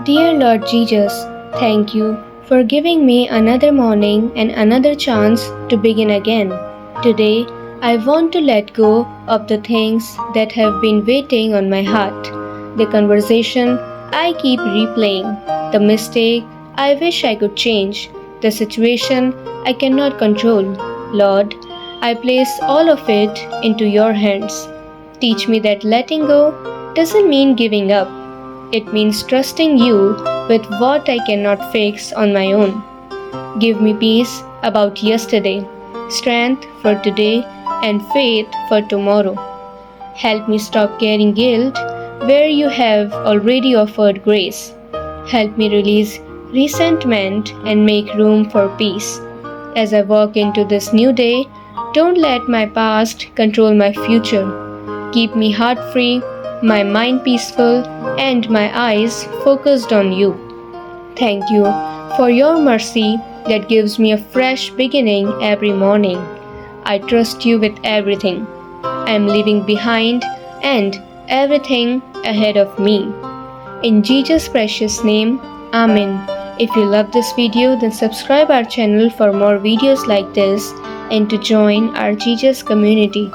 Dear Lord Jesus, thank you for giving me another morning and another chance to begin again. Today, I want to let go of the things that have been waiting on my heart, the conversation I keep replaying, the mistake I wish I could change, the situation I cannot control. Lord, I place all of it into your hands. Teach me that letting go doesn't mean giving up. It means trusting you with what I cannot fix on my own. Give me peace about yesterday, strength for today, and faith for tomorrow. Help me stop carrying guilt where you have already offered grace. Help me release resentment and make room for peace. As I walk into this new day, don't let my past control my future. Keep me heart free, my mind peaceful, and my eyes focused on you. Thank you for your mercy that gives me a fresh beginning every morning. I trust you with everything I am leaving behind and everything ahead of me. In Jesus' precious name, Amen. If you love this video, then subscribe our channel for more videos like this and to join our Jesus community.